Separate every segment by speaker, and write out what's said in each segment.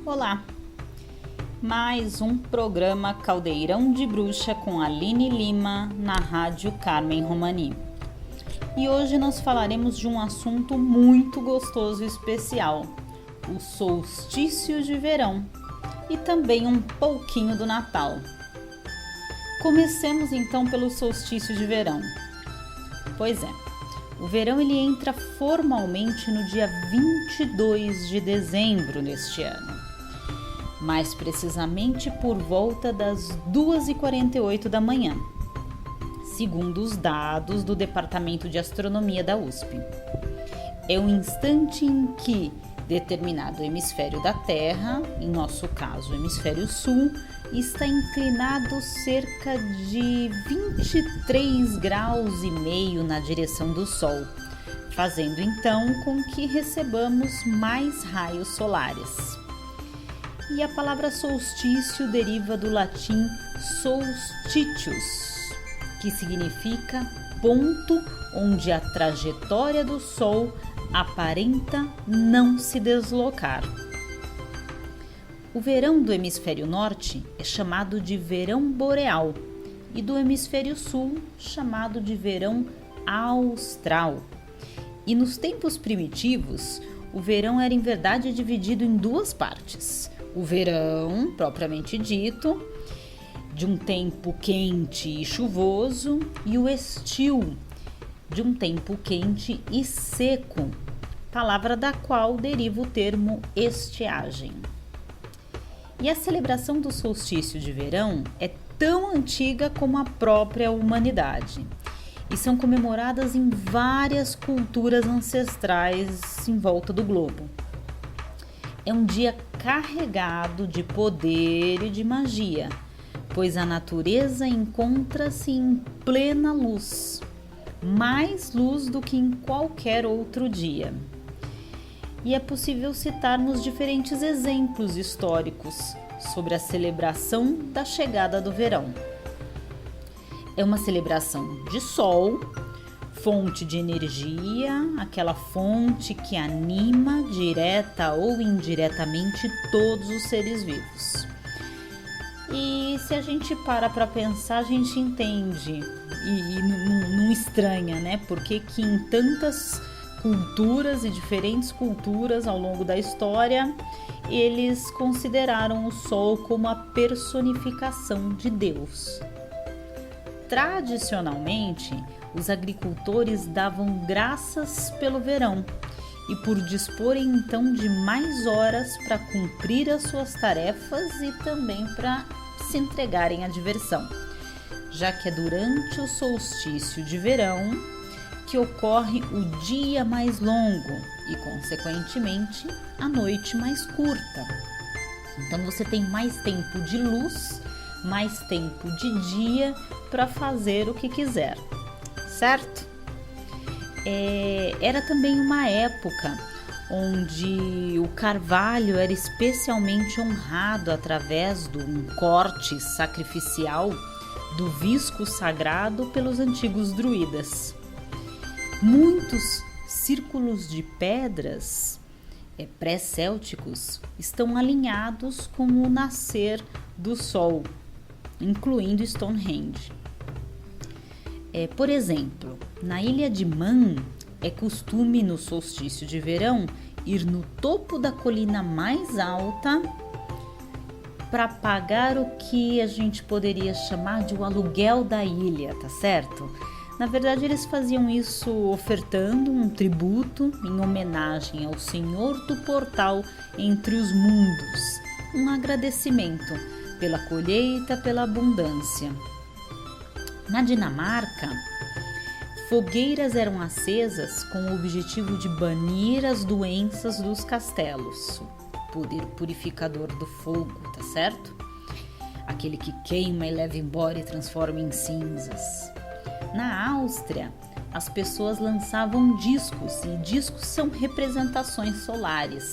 Speaker 1: Olá! Mais um programa Caldeirão de Bruxa com Aline Lima na Rádio Carmen Romani. E hoje nós falaremos de um assunto muito gostoso e especial, o solstício de verão e também um pouquinho do Natal. Comecemos então pelo solstício de verão. Pois é, o verão ele entra formalmente no dia 22 de dezembro deste ano. Mais precisamente por volta das 2h48 da manhã, segundo os dados do Departamento de Astronomia da USP. É o instante em que determinado hemisfério da Terra, em nosso caso o hemisfério sul, está inclinado cerca de 23,5 graus na direção do Sol, fazendo então com que recebamos mais raios solares. E a palavra solstício deriva do latim solstitius, que significa ponto onde a trajetória do Sol aparenta não se deslocar. O verão do hemisfério norte é chamado de verão boreal e do hemisfério sul chamado de verão austral. E nos tempos primitivos, o verão era em verdade dividido em duas partes. O verão, propriamente dito, de um tempo quente e chuvoso, e o estio, de um tempo quente e seco, palavra da qual deriva o termo estiagem. E a celebração do solstício de verão é tão antiga como a própria humanidade e são comemoradas em várias culturas ancestrais em volta do globo. É um dia carregado de poder e de magia, pois a natureza encontra-se em plena luz, mais luz do que em qualquer outro dia. E é possível citarmos diferentes exemplos históricos sobre a celebração da chegada do verão. É uma celebração de sol, fonte de energia, aquela fonte que anima direta ou indiretamente todos os seres vivos. E se a gente para pensar, a gente entende e não estranha, né? Porque que em tantas culturas e diferentes culturas ao longo da história, eles consideraram o sol como a personificação de Deus. Tradicionalmente, os agricultores davam graças pelo verão e por disporem então de mais horas para cumprir as suas tarefas e também para se entregarem à diversão, já que é durante o solstício de verão que ocorre o dia mais longo e, consequentemente, a noite mais curta. Então você tem mais tempo de luz, mais tempo de dia para fazer o que quiser, certo? Era também uma época onde o carvalho era especialmente honrado através de um corte sacrificial do visco sagrado pelos antigos druidas. Muitos círculos de pedras pré-célticos estão alinhados com o nascer do sol, incluindo Stonehenge. Por exemplo, na ilha de Man, é costume no solstício de verão ir no topo da colina mais alta para pagar o que a gente poderia chamar de o aluguel da ilha, tá certo? Na verdade, eles faziam isso ofertando um tributo em homenagem ao Senhor do Portal entre os mundos, um agradecimento pela colheita, pela abundância. Na Dinamarca, fogueiras eram acesas com o objetivo de banir as doenças dos castelos, o poder purificador do fogo, tá certo? Aquele que queima e leva embora e transforma em cinzas. Na Áustria, as pessoas lançavam discos, e discos são representações solares.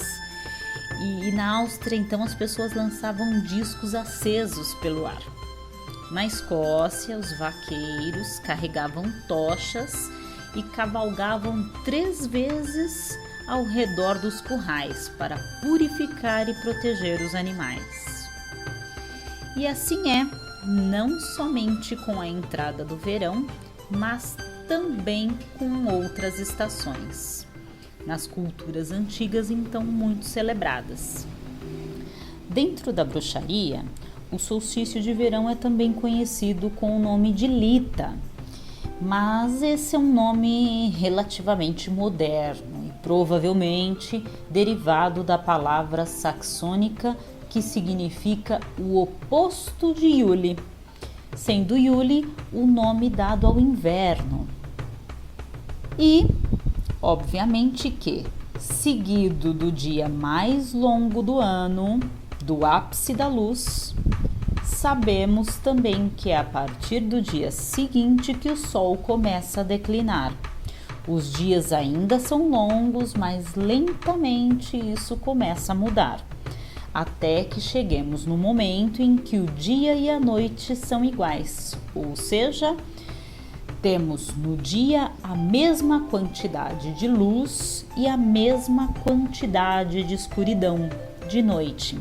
Speaker 1: E na Áustria, então, as pessoas lançavam discos acesos pelo ar. Na Escócia, os vaqueiros carregavam tochas e cavalgavam 3 vezes ao redor dos currais para purificar e proteger os animais. E assim é, não somente com a entrada do verão, mas também com outras estações, nas culturas antigas então muito celebradas. Dentro da bruxaria, o solstício de verão é também conhecido com o nome de Lita, mas esse é um nome relativamente moderno e provavelmente derivado da palavra saxônica que significa o oposto de Yule, sendo Yule o nome dado ao inverno. E, obviamente que, seguido do dia mais longo do ano, do ápice da luz, sabemos também que é a partir do dia seguinte que o sol começa a declinar. Os dias ainda são longos, mas lentamente isso começa a mudar, até que cheguemos no momento em que o dia e a noite são iguais, ou seja, temos no dia a mesma quantidade de luz e a mesma quantidade de escuridão de noite.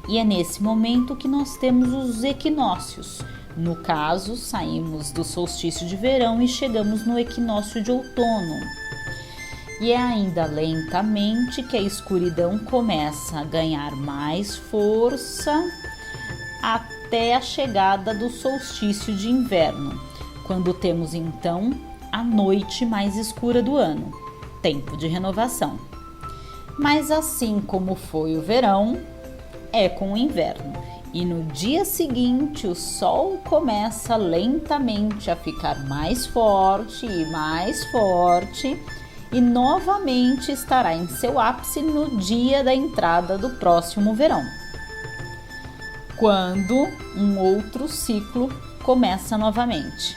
Speaker 1: E é nesse momento que nós temos os equinócios. No caso, saímos do solstício de verão e chegamos no equinócio de outono. E é ainda lentamente que a escuridão começa a ganhar mais força até a chegada do solstício de inverno, quando temos então a noite mais escura do ano, tempo de renovação. Mas assim como foi o verão, é com o inverno, e no dia seguinte o sol começa lentamente a ficar mais forte e novamente estará em seu ápice no dia da entrada do próximo verão, quando um outro ciclo começa novamente.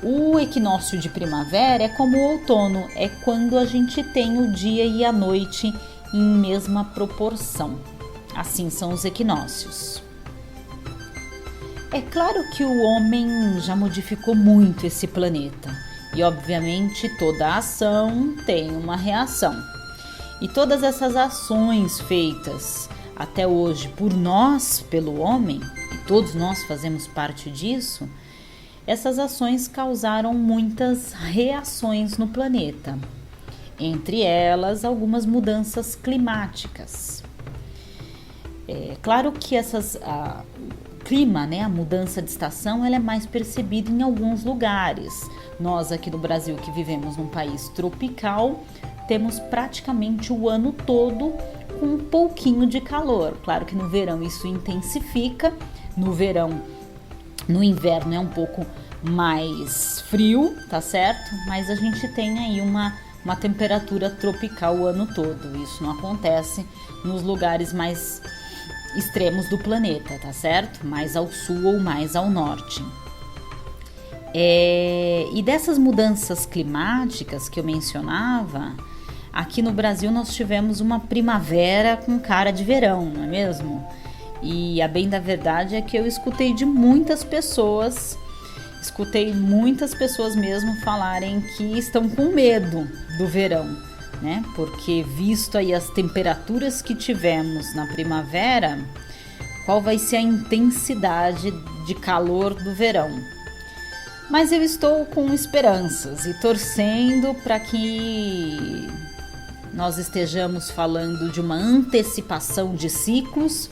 Speaker 1: O equinócio de primavera é como o outono, é quando a gente tem o dia e a noite em mesma proporção. Assim são os equinócios. É claro que o homem já modificou muito esse planeta e, obviamente, toda ação tem uma reação. E todas essas ações feitas até hoje por nós, pelo homem, e todos nós fazemos parte disso, essas ações causaram muitas reações no planeta. Entre elas, algumas mudanças climáticas. É claro que o clima, a mudança de estação, ela é mais percebida em alguns lugares. Nós aqui no Brasil, que vivemos num país tropical, temos praticamente o ano todo com um pouquinho de calor. Claro que no verão isso intensifica, no inverno é um pouco mais frio, tá certo? Mas a gente tem aí uma temperatura tropical o ano todo. Isso não acontece nos lugares mais extremos do planeta, tá certo? Mais ao sul ou mais ao norte. E dessas mudanças climáticas que eu mencionava, aqui no Brasil nós tivemos uma primavera com cara de verão, não é mesmo? E a bem da verdade é que eu escutei muitas pessoas mesmo falarem que estão com medo do verão, né? Porque visto aí as temperaturas que tivemos na primavera, qual vai ser a intensidade de calor do verão? Mas eu estou com esperanças e torcendo para que nós estejamos falando de uma antecipação de ciclos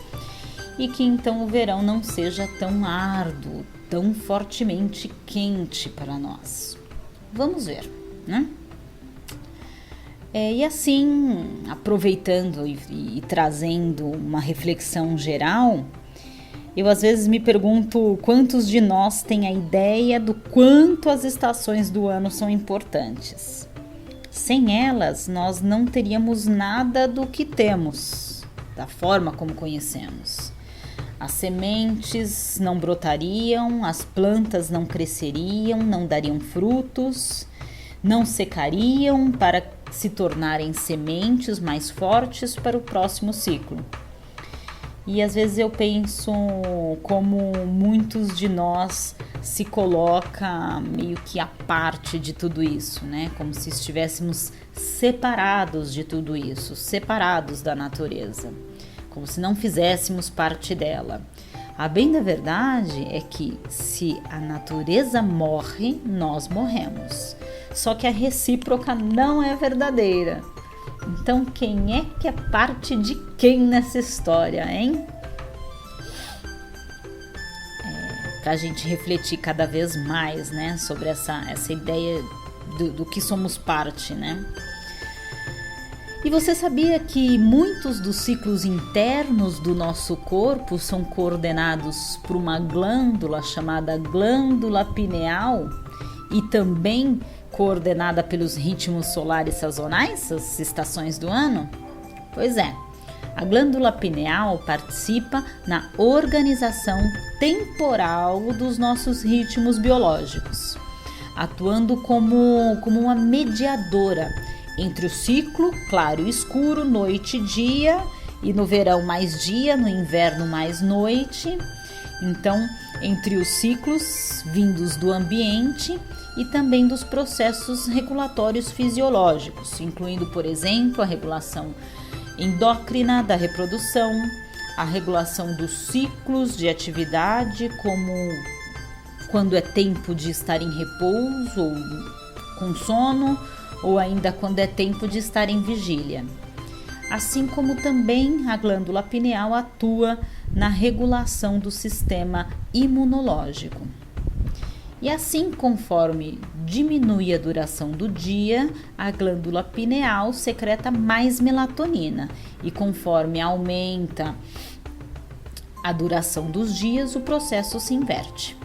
Speaker 1: e que então o verão não seja tão árduo, tão fortemente quente para nós. Vamos ver, né? E assim, aproveitando e trazendo uma reflexão geral, eu às vezes me pergunto quantos de nós têm a ideia do quanto as estações do ano são importantes. Sem elas, nós não teríamos nada do que temos, da forma como conhecemos. As sementes não brotariam, as plantas não cresceriam, não dariam frutos, não secariam para se tornarem sementes mais fortes para o próximo ciclo. E às vezes eu penso como muitos de nós se coloca meio que à parte de tudo isso, né? Como se estivéssemos separados de tudo isso, separados da natureza, como se não fizéssemos parte dela. A bem da verdade é que se a natureza morre, nós morremos. Só que a recíproca não é verdadeira. Então, quem é que é parte de quem nessa história, hein? Para a gente refletir cada vez mais, né, sobre essa ideia do que somos parte, né? E você sabia que muitos dos ciclos internos do nosso corpo são coordenados por uma glândula chamada glândula pineal e também coordenada pelos ritmos solares sazonais, as estações do ano? Pois é. A glândula pineal participa na organização temporal dos nossos ritmos biológicos, atuando como uma mediadora entre o ciclo claro e escuro, noite e dia, e no verão mais dia, no inverno mais noite. Então, entre os ciclos vindos do ambiente e também dos processos regulatórios fisiológicos, incluindo, por exemplo, a regulação endócrina da reprodução, a regulação dos ciclos de atividade, como quando é tempo de estar em repouso ou com sono, ou ainda quando é tempo de estar em vigília. Assim como também a glândula pineal atua na regulação do sistema imunológico. E assim, conforme diminui a duração do dia, a glândula pineal secreta mais melatonina, e conforme aumenta a duração dos dias, o processo se inverte.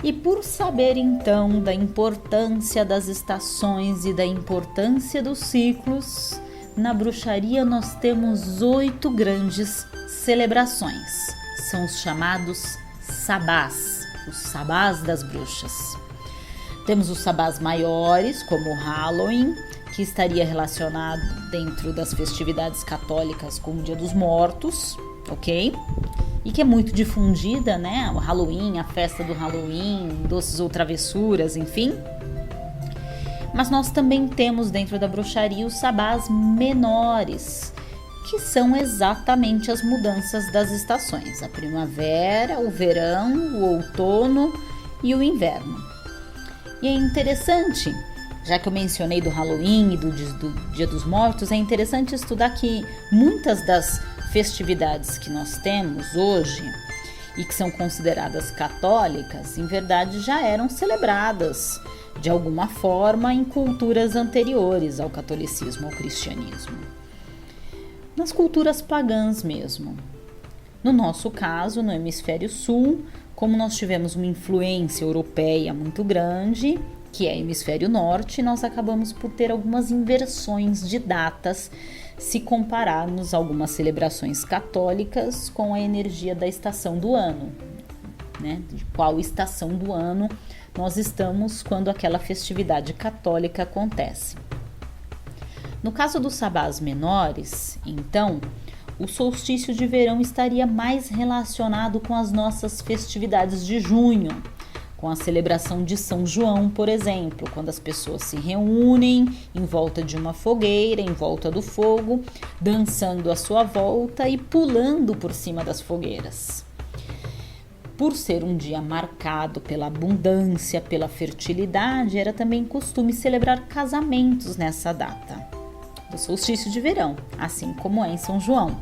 Speaker 1: E por saber então da importância das estações e da importância dos ciclos, na bruxaria nós temos 8 grandes celebrações. São os chamados sabás, os sabás das bruxas. Temos os sabás maiores, como o Halloween, que estaria relacionado dentro das festividades católicas com o Dia dos Mortos, ok? E que é muito difundida, né? O Halloween, a festa do Halloween, doces ou travessuras, enfim. Mas nós também temos dentro da bruxaria os sabás menores, que são exatamente as mudanças das estações, a primavera, o verão, o outono e o inverno. E é interessante, já que eu mencionei do Halloween e do Dia dos Mortos, é interessante estudar que muitas das festividades que nós temos hoje e que são consideradas católicas, em verdade já eram celebradas de alguma forma em culturas anteriores ao catolicismo, ao cristianismo. Nas culturas pagãs mesmo. No nosso caso, no hemisfério sul, como nós tivemos uma influência europeia muito grande, que é hemisfério norte, nós acabamos por ter algumas inversões de datas se compararmos algumas celebrações católicas com a energia da estação do ano, né? De qual estação do ano nós estamos quando aquela festividade católica acontece. No caso dos sabás menores, então, o solstício de verão estaria mais relacionado com as nossas festividades de junho, com a celebração de São João, por exemplo, quando as pessoas se reúnem em volta de uma fogueira, em volta do fogo, dançando à sua volta e pulando por cima das fogueiras. Por ser um dia marcado pela abundância, pela fertilidade, era também costume celebrar casamentos nessa data do solstício de verão, assim como é em São João.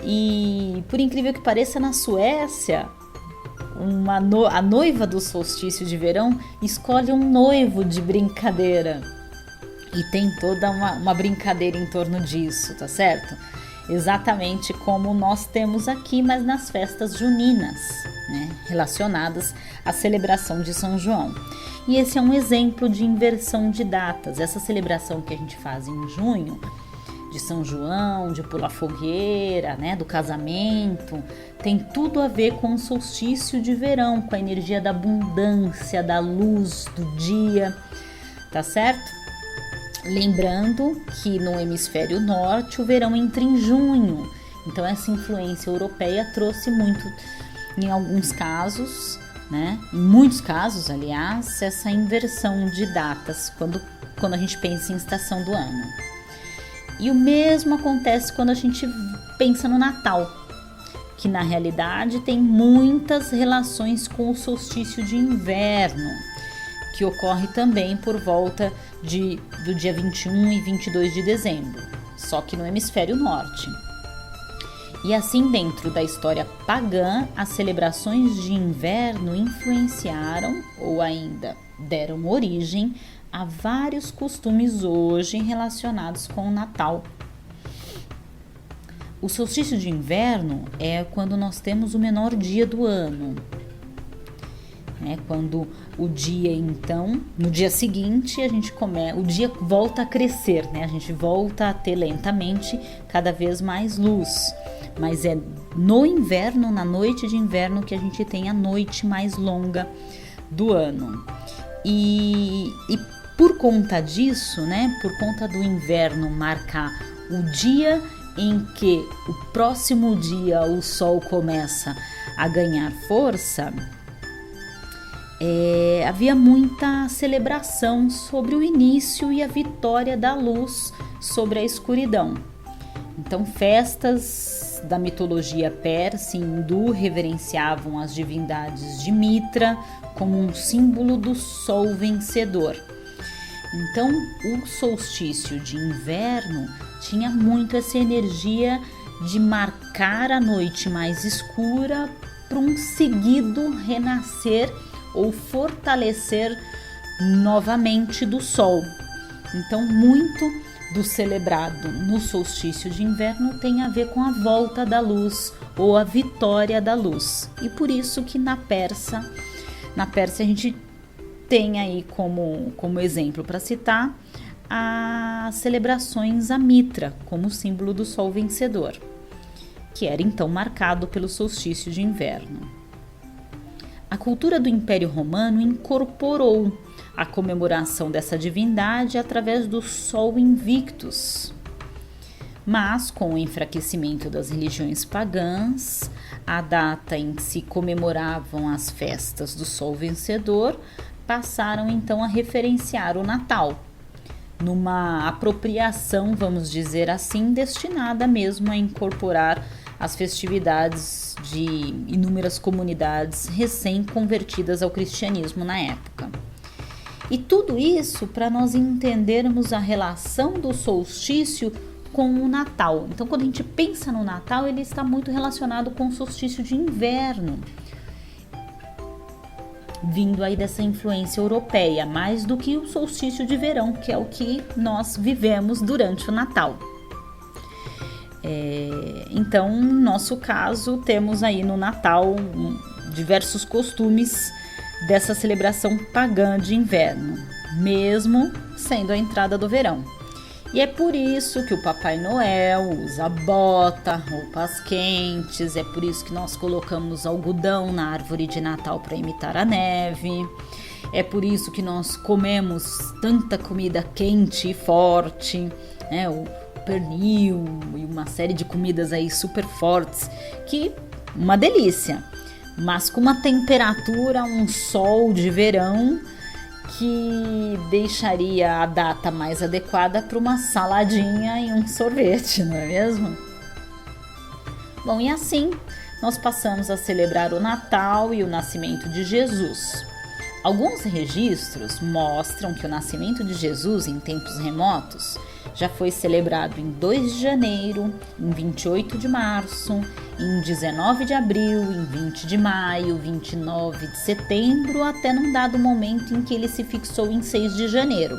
Speaker 1: E por incrível que pareça, na Suécia, a noiva do solstício de verão escolhe um noivo de brincadeira e tem toda uma brincadeira em torno disso, tá certo? Exatamente como nós temos aqui, mas nas festas juninas, né? Relacionadas à celebração de São João. E esse é um exemplo de inversão de datas. Essa celebração que a gente faz em junho, de São João, de pular fogueira, né, do casamento, tem tudo a ver com o solstício de verão, com a energia da abundância, da luz, do dia, tá certo? Lembrando que no hemisfério norte o verão entra em junho, então essa influência europeia trouxe muito em alguns casos, né? Em muitos casos, aliás, essa inversão de datas quando a gente pensa em estação do ano. E o mesmo acontece quando a gente pensa no Natal, que na realidade tem muitas relações com o solstício de inverno, que ocorre também por volta do dia 21 e 22 de dezembro, só que no hemisfério norte. E assim, dentro da história pagã, as celebrações de inverno influenciaram ou ainda deram origem a vários costumes hoje relacionados com o Natal. O solstício de inverno é quando nós temos o menor dia do ano. Quando o dia, então, no dia seguinte, o dia volta a crescer, né? A gente volta a ter lentamente cada vez mais luz. Mas é no inverno, na noite de inverno, que a gente tem a noite mais longa do ano. E por conta disso, né? Por conta do inverno marcar o dia em que o próximo dia o sol começa a ganhar força, havia muita celebração sobre o início e a vitória da luz sobre a escuridão. Então, festas da mitologia persa e hindu reverenciavam as divindades de Mitra como um símbolo do sol vencedor. Então, o solstício de inverno tinha muito essa energia de marcar a noite mais escura para um seguido renascer ou fortalecer novamente do sol. Então, muito do celebrado no solstício de inverno tem a ver com a volta da luz ou a vitória da luz. E por isso que na Pérsia a gente tem aí como exemplo para citar as celebrações a Mitra, como símbolo do sol vencedor, que era então marcado pelo solstício de inverno. A cultura do Império Romano incorporou a comemoração dessa divindade através do Sol Invictus. Mas, com o enfraquecimento das religiões pagãs, a data em que se comemoravam as festas do Sol Vencedor passaram então a referenciar o Natal, numa apropriação, vamos dizer assim, destinada mesmo a incorporar as festividades de inúmeras comunidades recém-convertidas ao cristianismo na época. E tudo isso para nós entendermos a relação do solstício com o Natal. Então, quando a gente pensa no Natal, ele está muito relacionado com o solstício de inverno, vindo aí dessa influência europeia, mais do que o solstício de verão, que é o que nós vivemos durante o Natal. Então, no nosso caso, temos aí no Natal diversos costumes dessa celebração pagã de inverno, mesmo sendo a entrada do verão. E é por isso que o Papai Noel usa bota, roupas quentes, é por isso que nós colocamos algodão na árvore de Natal para imitar a neve, é por isso que nós comemos tanta comida quente e forte, né? O pernil e uma série de comidas aí super fortes, que uma delícia, mas com uma temperatura, um sol de verão que deixaria a data mais adequada para uma saladinha e um sorvete, não é mesmo? Bom, e assim nós passamos a celebrar o Natal e o nascimento de Jesus. Alguns registros mostram que o nascimento de Jesus em tempos remotos já foi celebrado em 2 de janeiro, em 28 de março, em 19 de abril, em 20 de maio, 29 de setembro, até num dado momento em que ele se fixou em 6 de janeiro.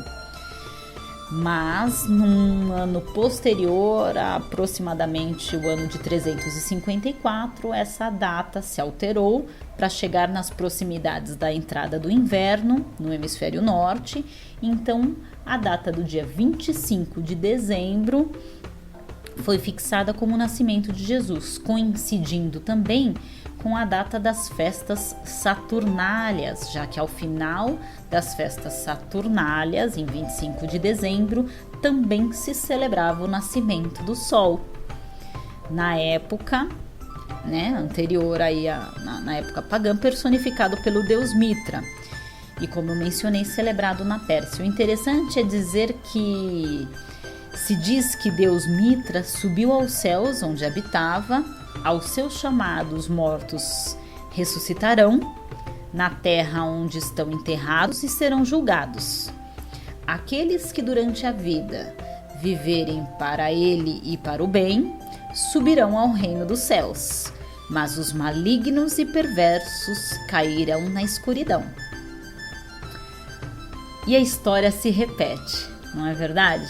Speaker 1: Mas, num ano posterior, aproximadamente o ano de 354, essa data se alterou para chegar nas proximidades da entrada do inverno, no hemisfério norte. Então, a data do dia 25 de dezembro foi fixada como o nascimento de Jesus, coincidindo também com a data das festas saturnálias, já que ao final das festas saturnálias, em 25 de dezembro, também se celebrava o nascimento do Sol. Na época, né, anterior aí na época pagã, personificado pelo deus Mitra. E como eu mencionei, celebrado na Pérsia. O interessante é dizer que se diz que Deus Mitra subiu aos céus, onde habitava, aos seus chamados mortos ressuscitarão, na terra onde estão enterrados e serão julgados. Aqueles que durante a vida viverem para ele e para o bem, subirão ao reino dos céus, mas os malignos e perversos cairão na escuridão. E a história se repete, não é verdade?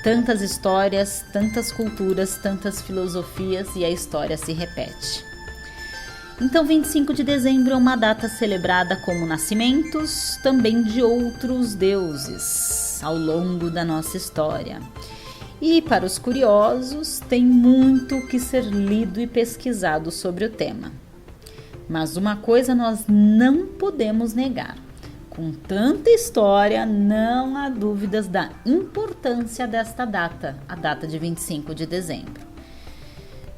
Speaker 1: Tantas histórias, tantas culturas, tantas filosofias e a história se repete. Então, 25 de dezembro é uma data celebrada como nascimentos também de outros deuses ao longo da nossa história. E para os curiosos, tem muito que ser lido e pesquisado sobre o tema. Mas uma coisa nós não podemos negar. Com tanta história, não há dúvidas da importância desta data, a data de 25 de dezembro.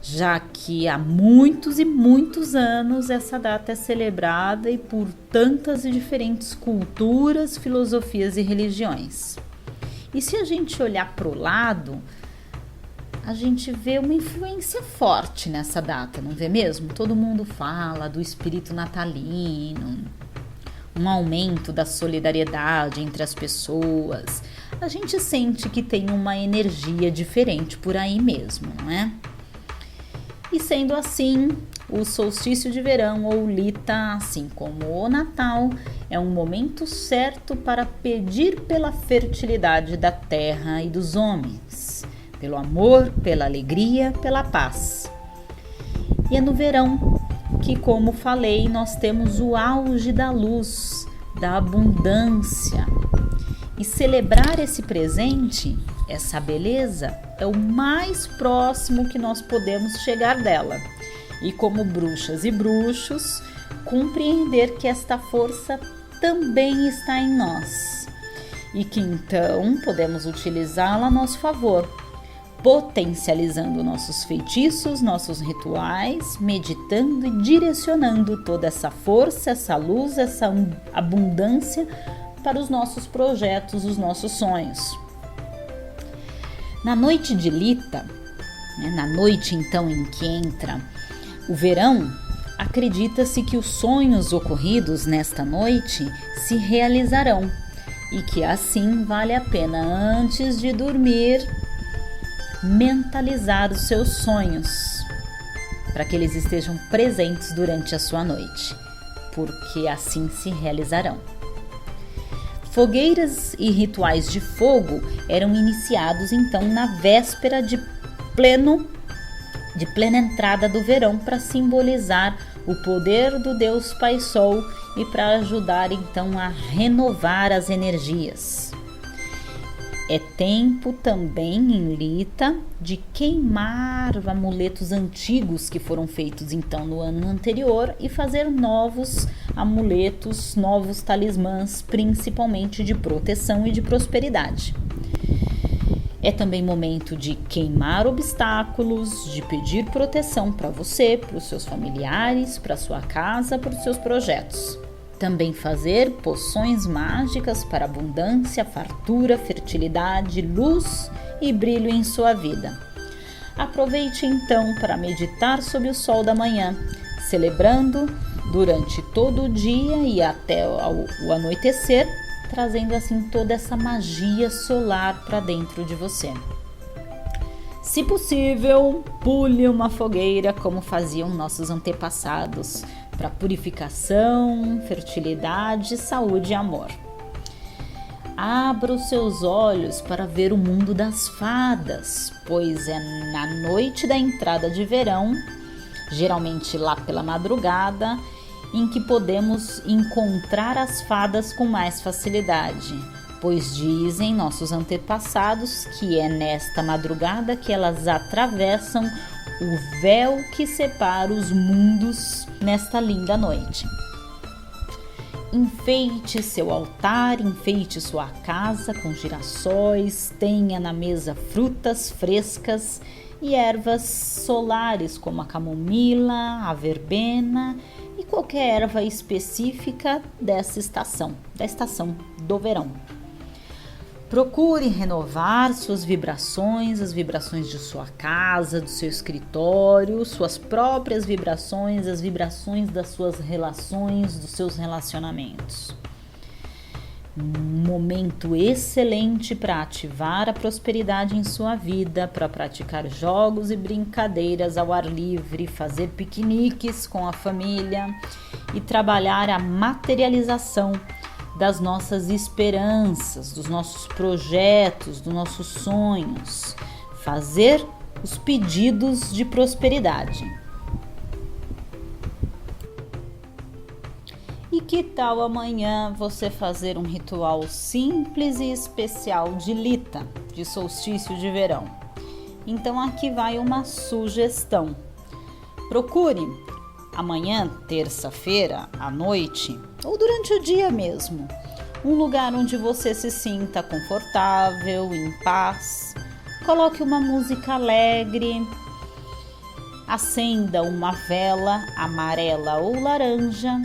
Speaker 1: Já que há muitos e muitos anos essa data é celebrada e por tantas e diferentes culturas, filosofias e religiões. E se a gente olhar para o lado, a gente vê uma influência forte nessa data, não vê mesmo? Todo mundo fala do espírito natalino, um aumento da solidariedade entre as pessoas. A gente sente que tem uma energia diferente por aí mesmo, não é? E sendo assim, o solstício de verão ou Lita, assim como o Natal, é um momento certo para pedir pela fertilidade da terra e dos homens, pelo amor, pela alegria, pela paz. E é no verão que, como falei, nós temos o auge da luz, da abundância. E celebrar esse presente, essa beleza, é o mais próximo que nós podemos chegar dela. E como bruxas e bruxos, compreender que esta força também está em nós. E que então podemos utilizá-la a nosso favor, potencializando nossos feitiços, nossos rituais, meditando e direcionando toda essa força, essa luz, essa abundância para os nossos projetos, os nossos sonhos. Na noite de Lita, na noite então em que entra o verão, acredita-se que os sonhos ocorridos nesta noite se realizarão e que assim vale a pena, antes de dormir, mentalizar os seus sonhos para que eles estejam presentes durante a sua noite, porque assim se realizarão. Fogueiras e rituais de fogo eram iniciados então na véspera de plena entrada do verão para simbolizar o poder do Deus Pai Sol e para ajudar então a renovar as energias. É tempo também em Lita de queimar amuletos antigos que foram feitos então no ano anterior e fazer novos amuletos, novos talismãs, principalmente de proteção e de prosperidade. É também momento de queimar obstáculos, de pedir proteção para você, para os seus familiares, para a sua casa, para os seus projetos. Também fazer poções mágicas para abundância, fartura, fertilidade, luz e brilho em sua vida. Aproveite então para meditar sob o sol da manhã, celebrando durante todo o dia e até o anoitecer, trazendo assim toda essa magia solar para dentro de você. Se possível, pule uma fogueira como faziam nossos antepassados, para purificação, fertilidade, saúde e amor. Abra os seus olhos para ver o mundo das fadas, pois é na noite da entrada de verão, geralmente lá pela madrugada, em que podemos encontrar as fadas com mais facilidade, pois dizem nossos antepassados que é nesta madrugada que elas atravessam o véu que separa os mundos nesta linda noite. Enfeite seu altar, enfeite sua casa com girassóis, tenha na mesa frutas frescas e ervas solares como a camomila, a verbena e qualquer erva específica dessa estação, da estação do verão. Procure renovar suas vibrações, as vibrações de sua casa, do seu escritório, suas próprias vibrações, as vibrações das suas relações, dos seus relacionamentos. Um momento excelente para ativar a prosperidade em sua vida, para praticar jogos e brincadeiras ao ar livre, fazer piqueniques com a família e trabalhar a materialização das nossas esperanças, dos nossos projetos, dos nossos sonhos, fazer os pedidos de prosperidade. E que tal amanhã você fazer um ritual simples e especial de Lita, de solstício de verão? Então aqui vai uma sugestão. Procure amanhã, terça-feira, à noite, ou durante o dia mesmo, um lugar onde você se sinta confortável, em paz. Coloque uma música alegre, acenda uma vela amarela ou laranja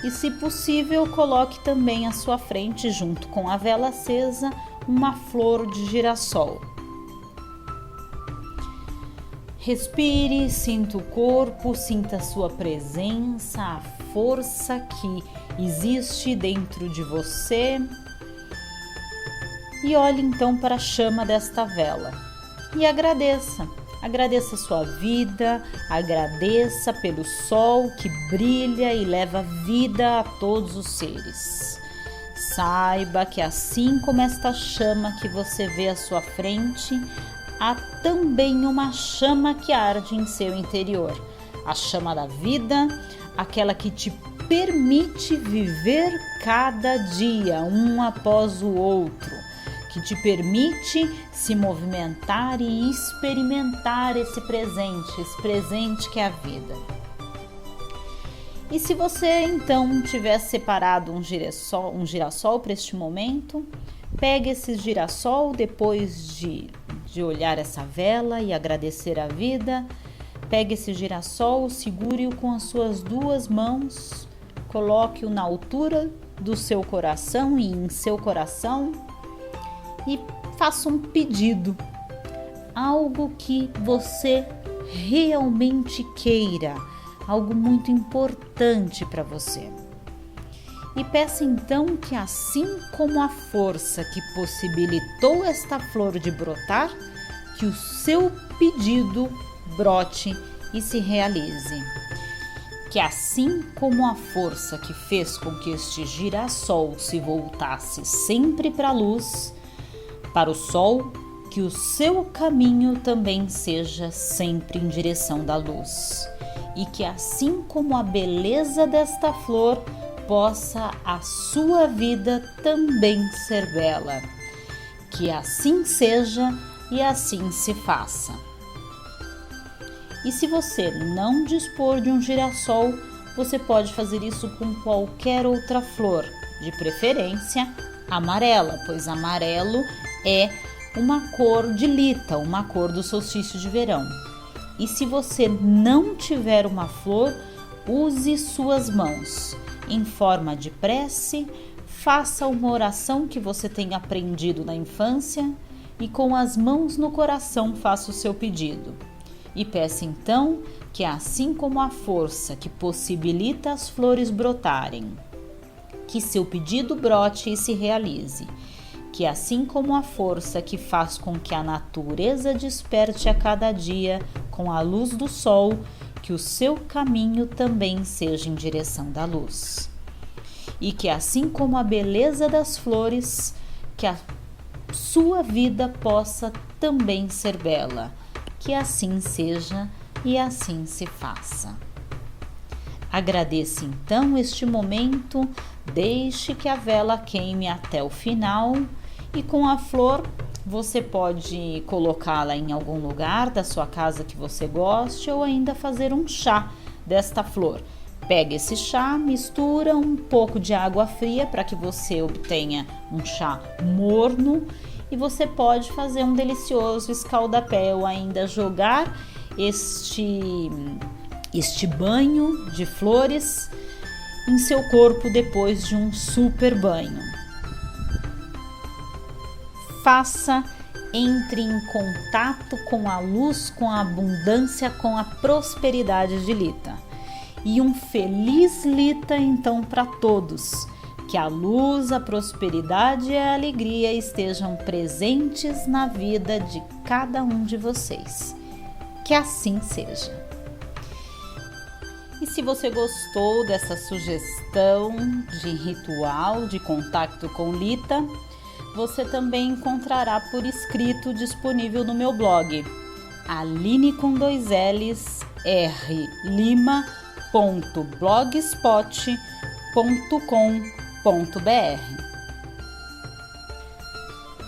Speaker 1: e, se possível, coloque também à sua frente, junto com a vela acesa, uma flor de girassol. Respire, sinta o corpo, sinta a sua presença, a força que existe dentro de você. E olhe então para a chama desta vela e agradeça. Agradeça a sua vida, agradeça pelo sol que brilha e leva vida a todos os seres. Saiba que assim como esta chama que você vê à sua frente, há também uma chama que arde em seu interior, a chama da vida, aquela que te permite viver cada dia, um após o outro, que te permite se movimentar e experimentar esse presente que é a vida. E se você então tiver separado um girassol para este momento, pegue esse girassol depois de olhar essa vela e agradecer a vida. Pegue esse girassol, segure-o com as suas duas mãos, coloque-o na altura do seu coração e em seu coração e faça um pedido, algo que você realmente queira, algo muito importante para você. E peça então que, assim como a força que possibilitou esta flor de brotar, que o seu pedido brote e se realize. Que assim como a força que fez com que este girassol se voltasse sempre para a luz, para o sol, que o seu caminho também seja sempre em direção da luz. E que assim como a beleza desta flor, possa a sua vida também ser bela. Que assim seja e assim se faça. E se você não dispor de um girassol, você pode fazer isso com qualquer outra flor, de preferência amarela, pois amarelo é uma cor de Lita, uma cor do solstício de verão. E se você não tiver uma flor, use suas mãos. Em forma de prece, faça uma oração que você tenha aprendido na infância e com as mãos no coração faça o seu pedido. E peça então que, assim como a força que possibilita as flores brotarem, que seu pedido brote e se realize. Que assim como a força que faz com que a natureza desperte a cada dia com a luz do sol, que o seu caminho também seja em direção da luz. E que assim como a beleza das flores, que a sua vida possa também ser bela. Que assim seja e assim se faça. Agradeça então este momento, deixe que a vela queime até o final e com a flor você pode colocá-la em algum lugar da sua casa que você goste ou ainda fazer um chá desta flor. Pega esse chá, mistura um pouco de água fria para que você obtenha um chá morno e você pode fazer um delicioso escaldapé ou ainda jogar este banho de flores em seu corpo depois de um super banho. Entre em contato com a luz, com a abundância, com a prosperidade de Lita. E um feliz Lita então para todos. Que a luz, a prosperidade e a alegria estejam presentes na vida de cada um de vocês. Que assim seja. E se você gostou dessa sugestão de ritual de contato com Lita, você também encontrará por escrito disponível no meu blog aline.rlima.blogspot.com.br.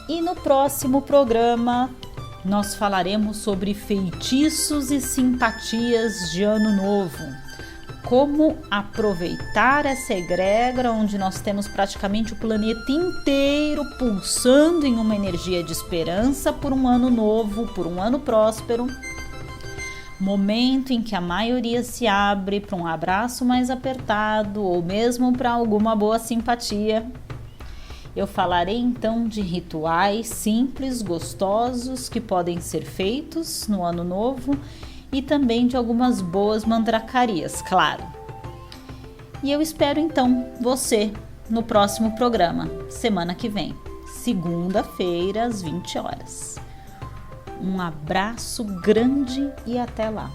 Speaker 1: E no próximo programa nós falaremos sobre feitiços e simpatias de Ano Novo. Como aproveitar essa egrégora onde nós temos praticamente o planeta inteiro pulsando em uma energia de esperança por um ano novo, por um ano próspero. Momento em que a maioria se abre para um abraço mais apertado ou mesmo para alguma boa simpatia. Eu falarei então de rituais simples, gostosos que podem ser feitos no ano novo e também de algumas boas mandracarias, claro. E eu espero então você no próximo programa, semana que vem, segunda-feira às 20 horas. Um abraço grande e até lá!